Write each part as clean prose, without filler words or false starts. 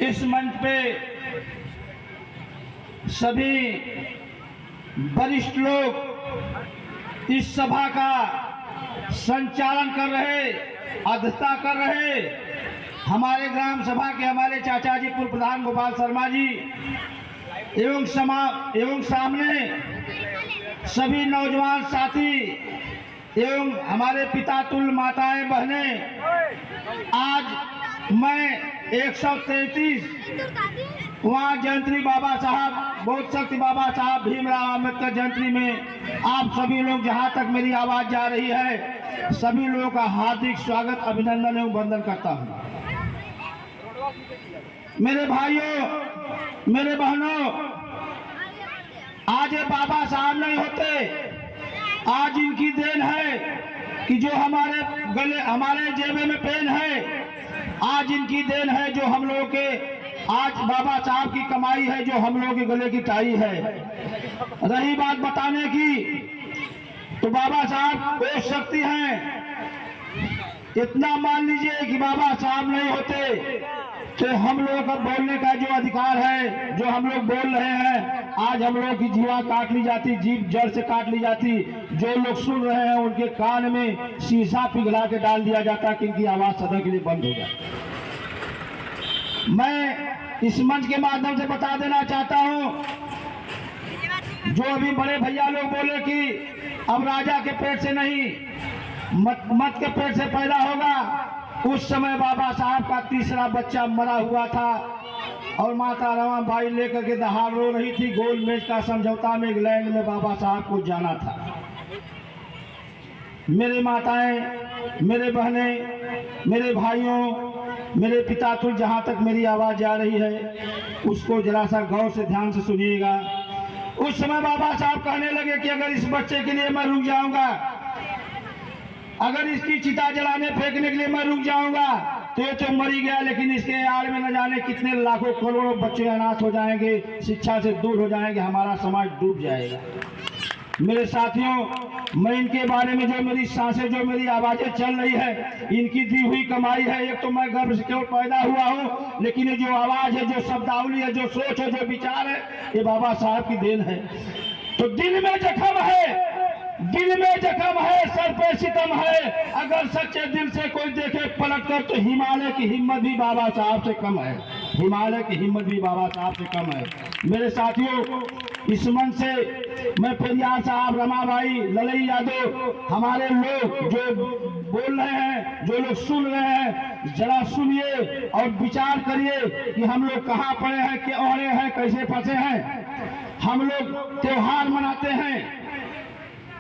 इस मंच पे सभी वरिष्ठ लोग इस सभा का संचालन कर रहे, अध्यक्षता कर रहे, हमारे ग्राम सभा के हमारे चाचा जी पूर्व प्रधान गोपाल शर्मा जी एवं सामने सभी नौजवान साथी एवं हमारे पिता तुल्य माताएं बहनें, आज मैं 133 वहाँ जयंती बाबा साहब बहुत शक्ति बाबा साहब भीमराव अम्बेडकर जयंती में आप सभी लोग जहाँ तक मेरी आवाज़ जा रही है, सभी लोगों का हार्दिक स्वागत, अभिनंदन एवं वंदन करता हूँ। मेरे भाइयों, मेरे बहनों, आज ये बाबा साहब नहीं होते, आज इनकी देन है कि जो हमारे गले, हमारे जेबे में पेन है, आज इनकी देन है जो हम लोगों के, आज बाबा साहब की कमाई है जो हम लोगों के गले की टाई है। रही बात बताने की, तो बाबा साहब वो शक्ति हैं, इतना मान लीजिए कि बाबा साहब नहीं होते तो हम लोगों का बोलने का जो अधिकार है, जो हम लोग बोल रहे हैं, आज हम लोगों की जीवा काट ली जाती, जीभ जड़ से काट ली जाती। जो लोग सुन रहे हैं उनके कान में शीशा पिघला के डाल दिया जाता कि इनकी आवाज सदा के लिए बंद हो जाए। मैं इस मंच के माध्यम से बता देना चाहता हूं, जो अभी बड़े भैया लोग बोले कि अब राजा के पेट से नहीं मत के पेट से पैदा होगा, उस समय बाबा साहब का तीसरा बच्चा मरा हुआ था और माता रमाबाई लेकर के दहाड़ रो रही थी। गोलमेज का समझौता में इंग्लैंड में बाबा साहब को जाना था। मेरे माताएं, मेरे बहनें, मेरे भाइयों, मेरे पिता तुल, जहाँ तक मेरी आवाज़ जा रही है उसको जरा सा गौर से ध्यान से सुनिएगा। उस समय बाबा साहब कहने लगे कि अगर इस बच्चे के लिए मैं रुक जाऊंगा, अगर इसकी चिता जलाने फेंकने के लिए मैं रुक जाऊंगा तो ये तो मर ही गया, लेकिन इसके आड़ में न जाने कितने लाखों करोड़ों बच्चे अनाथ हो जाएंगे, शिक्षा से दूर हो जाएंगे, हमारा समाज डूब जाएगा। मेरे साथियों, मैं इनके बारे में जो मेरी सांसें, जो मेरी आवाज़ें चल रही है, इनकी दी हुई कमाई है। एक तो मैं गर्भ से केवल पैदा हुआ हूँ, लेकिन ये जो आवाज़ है, जो शब्दावली है, जो सोच है, जो विचार है, ये बाबा साहब की देन है। तो दिल में जख्म है, दिल में जख्म है, सर पे सितम है, अगर सच्चे दिल से कोई देखे पलट कर तो हिमालय की हिम्मत भी बाबा साहब से कम है, हिमालय की हिम्मत भी बाबा साहब से कम है। मेरे साथियों, इस मन से मैं पेरियार साहब, रमाबाई, ललई यादव, हमारे लोग जो बोल रहे हैं, जो लोग सुन रहे हैं, जरा सुनिए और विचार करिए कि हम लोग कहाँ पड़े हैं, क्या ओढ़े हैं, कैसे फंसे हैं। हम लोग त्योहार मनाते हैं,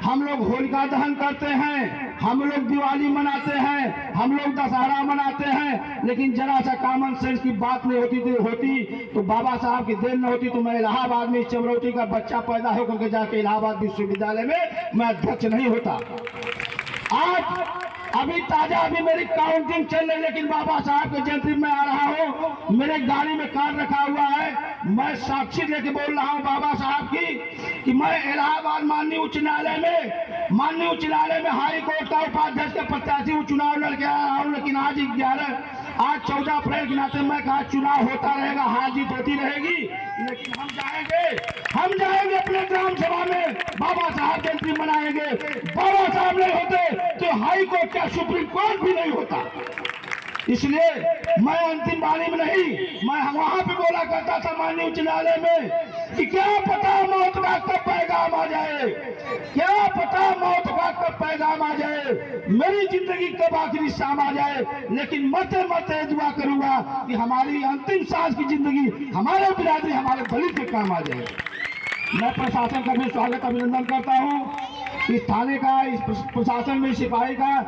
हम लोग होलिका दहन करते हैं, हम लोग दिवाली मनाते हैं, हम लोग दशहरा मनाते हैं, लेकिन जरा सा कॉमन सेंस की बात नहीं होती तो बाबा साहब की देन न होती तो मैं इलाहाबाद में इस चमरौटी का बच्चा पैदा होकर के जाके इलाहाबाद विश्वविद्यालय में मैं अध्यक्ष नहीं होता। आज अभी ताजा अभी मेरी काउंटिंग चल रही, लेकिन बाबा साहब के जयंती में आ रहा हूँ, मेरे गाड़ी में कार्ड रखा हुआ है, मैं साक्षी लेके बोल रहा हूँ बाबा साहब की कि मैं इलाहाबाद माननीय उच्च न्यायालय में हाई कोर्ट का उपाध्यक्ष के प्रत्याशी हूँ, चुनाव लड़के आया हूँ। लेकिन आज 14 अप्रैल के नाते मैं कहा चुनाव होता रहेगा, हार जीत होती रहेगी, लेकिन हम जाएंगे अपने ग्राम सभा में, बाबा साहब जयंती मनाएंगे। बाबा साहब नहीं होते तो हाई कोर्ट का सुप्रीम कोर्ट भी नहीं होता। इसलिए मैं अंतिम वाणी में नहीं, मैं वहां पे बोला करता था माननीय उच्च न्यायालय में कि क्या पता मौत का कब पैगाम आ जाए, क्या पता मौत का कब पैगाम आ जाए, मेरी जिंदगी कब आखिरी शाम आ जाए, लेकिन मरते मरते दुआ करूंगा कि हमारी अंतिम सांस की जिंदगी हमारे बिरादरी, हमारे दलित के काम आ जाए। मैं प्रशासन का भी स्वागत, अभिनंदन करता हूँ। इस थाने का, इस प्रशासन में सिपाही का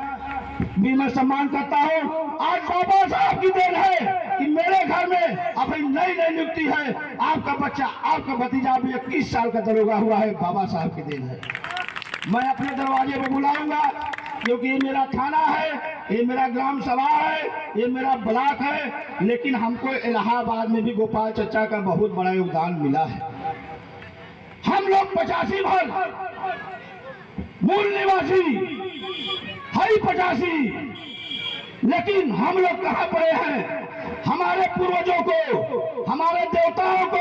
भी मैं सम्मान करता हूँ। आज बाबा साहब की देन है कि मेरे घर में अभी नई नियुक्ति है, आपका बच्चा, आपका भतीजा भी 21 साल का दरोगा हुआ है, बाबा साहब की देन है। मैं अपने दरवाजे पर बुलाऊंगा, क्योंकि ये मेरा थाना है, ये मेरा ग्राम सभा है, ये मेरा ब्लॉक है, लेकिन हमको इलाहाबाद में भी गोपाल चचा का बहुत बड़ा योगदान मिला है। हम लोग 85 भर मूल निवासी, हई 85, लेकिन हम लोग कहाँ पड़े हैं। हमारे पूर्वजों को हमारे देवताओं को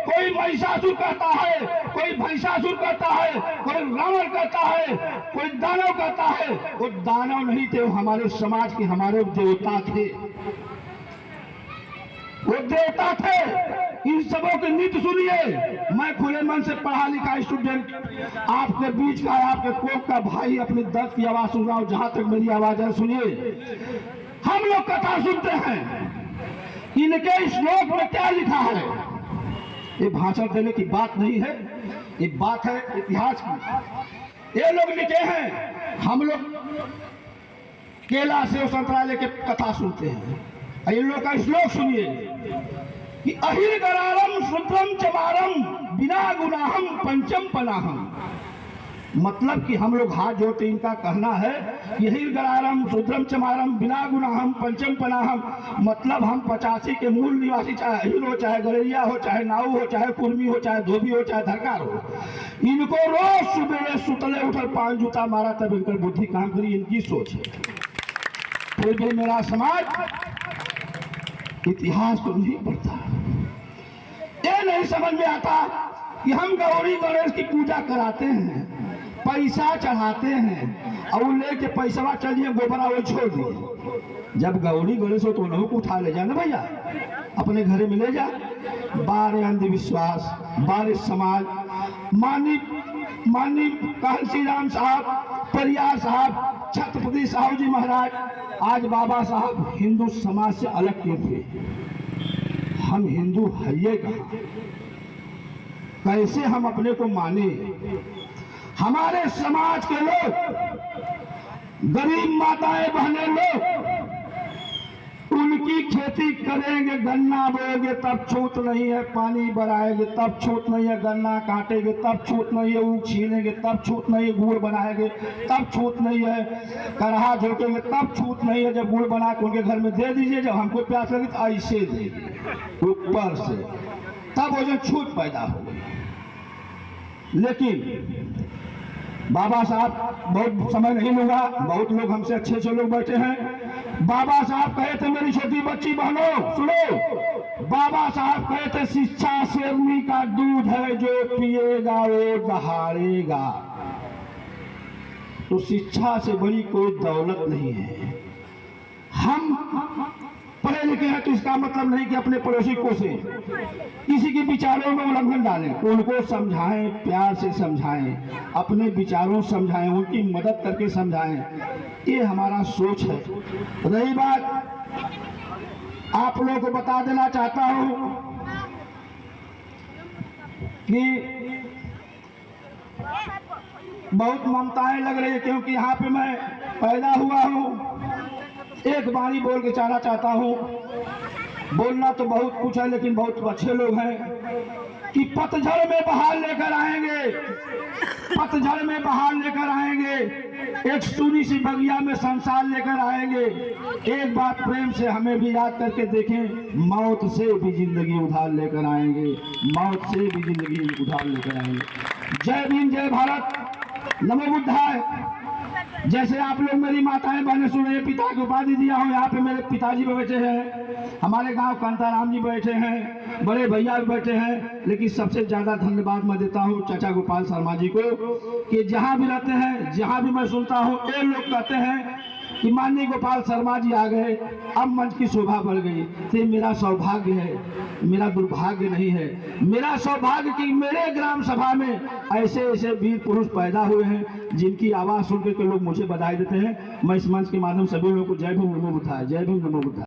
कोई महिषासुर कहता है, कोई भैंसासुर कहता है, कोई रावण कहता है, कोई दानव कहता है। वो दानव नहीं थे, वो हमारे समाज के हमारे देवता थे, वो देवता थे। इन सबों के नीति सुनिए। मैं खुले मन से पढ़ा लिखा स्टूडेंट आपके बीच का, आपके कोक का भाई अपने दर्द की आवाज सुन रहा हूं। जहां तक मेरी आवाज है सुनिए। हम लोग कथा सुनते हैं, इनके श्लोक में क्या लिखा है? ये भाषण देने की बात नहीं है, ये बात है इतिहास की। ये लोग लिखे हैं, हम लोग केला से संतरा लेके कथा सुनते हैं। इन लोग का श्लोक सुनिए कि अहिर्गरारम शुद्रम चमारम बिना गुनाहम पंचम पनाहम। मतलब कि हम लोग हाथ जोड़ते इनका कहना है कि अहिर्गरारम शुद्रम चमारम बिना गुनाहम पंचम पनाहम। मतलब हम 85 के मूल निवासी, चाहे अहिर हो, चाहे गलेरिया हो, चाहे नाऊ हो, चाहे कुर्मी हो, चाहे धोबी हो, चाहे धरकार हो, इनको रोज सुबह सुतले उठकर 5 जूता मारा तब इनकर बुद्धि काम करी। इनकी सोच है। फिर भी मेरा समाज इतिहास को नहीं पढ़ता, ये नहीं समझ में आता कि हम गौरी गणेश की पूजा कराते हैं, पैसा चढ़ाते हैं और लेके पैसा चलिए गोबरा वो छोड़ दिए। जब गौरी गणेश हो तो उन्हों को उठा ले जाना भैया, अपने घर में ले जा। बारे अंधविश्वास, बारे समाज। माननीय कांसी राम साहब, परियार साहब, छत्रपति साहू जी महाराज, आज बाबा साहब हिंदू समाज से अलग क्यों थे? हम हिंदू है ये कहाँ? कैसे हम अपने को माने? हमारे समाज के लोग, गरीब माताएं बहनें लोग, उनकी खेती करेंगे, गन्ना बोएंगे तब छूट नहीं है, पानी बढ़ाएंगे तब छूट नहीं है, गन्ना काटेंगे तब छूट नहीं है, ऊख छीलेंगे तब छूट नहीं है, गुड़ बनाएंगे तब छूट नहीं है, कढ़ा झोंकेंगे तब छूट नहीं है। जब गुड़ बना के उनके घर में दे दीजिए, जब हमको प्यास लगी तो ऐसे दीजिए ऊपर से, तब वो जो छूट पैदा हो। लेकिन बाबा साहब, बहुत समय नहीं लूंगा, बहुत लोग हमसे अच्छे अच्छे लोग बैठे हैं। बाबा साहब कहे थे, मेरी छोटी बच्ची बहनों सुनो, बाबा साहब कहे थे शिक्षा शेरनी का दूध है, जो पिएगा वो दहाड़ेगा। तो शिक्षा से बड़ी कोई दौलत नहीं है। हम पढ़े लिखे हैं तो इसका मतलब नहीं कि अपने पड़ोसी को से किसी के विचारों में उल्लंघन डालें। उनको समझाएं, प्यार से समझाएं, अपने विचारों समझाएं, उनकी मदद करके समझाएं। ये हमारा सोच है। रही बात, आप लोगों को बता देना चाहता हूं कि बहुत ममताएं लग रही है, क्योंकि यहाँ पे मैं पैदा हुआ हूँ। एक बाणी बोल के जाना चाहता हूँ। बोलना तो बहुत कुछ है, लेकिन बहुत अच्छे लोग हैं कि पतझड़ में बहार लेकर आएंगे, पतझड़ में बहार लेकर आएंगे, एक सूनी सी बगिया में संसार लेकर आएंगे। एक बात प्रेम से हमें भी याद करके देखें, मौत से भी जिंदगी उधार लेकर आएंगे, मौत से भी जिंदगी उधार लेकर आएंगे। जय भीम, जय भारत, नमो बुद्धाय। जैसे आप लोग मेरी माताएं बहनें सुन रहे, पिता की उपाधि दिया हूँ। यहाँ पे मेरे पिताजी भी बैठे हैं, हमारे गांव कांताराम जी बैठे हैं, बड़े भैया भी बैठे हैं। लेकिन सबसे ज्यादा धन्यवाद मैं देता हूँ चाचा गोपाल शर्मा जी को, कि जहाँ भी रहते हैं, जहाँ भी मैं सुनता हूँ, ये लोग कहते हैं कि माननीय गोपाल शर्मा जी आ गए, अब मंच की शोभा बढ़ गई। तो मेरा सौभाग्य है, मेरा दुर्भाग्य नहीं है। मेरा सौभाग्य कि मेरे ग्राम सभा में ऐसे ऐसे वीर पुरुष पैदा हुए हैं, जिनकी आवाज़ सुन के लोग मुझे बधाई देते हैं। मैं इस मंच के माध्यम से सभी लोगों को जय भीम नमो बुद्धाय, जय भीम नमो बुद्धाय।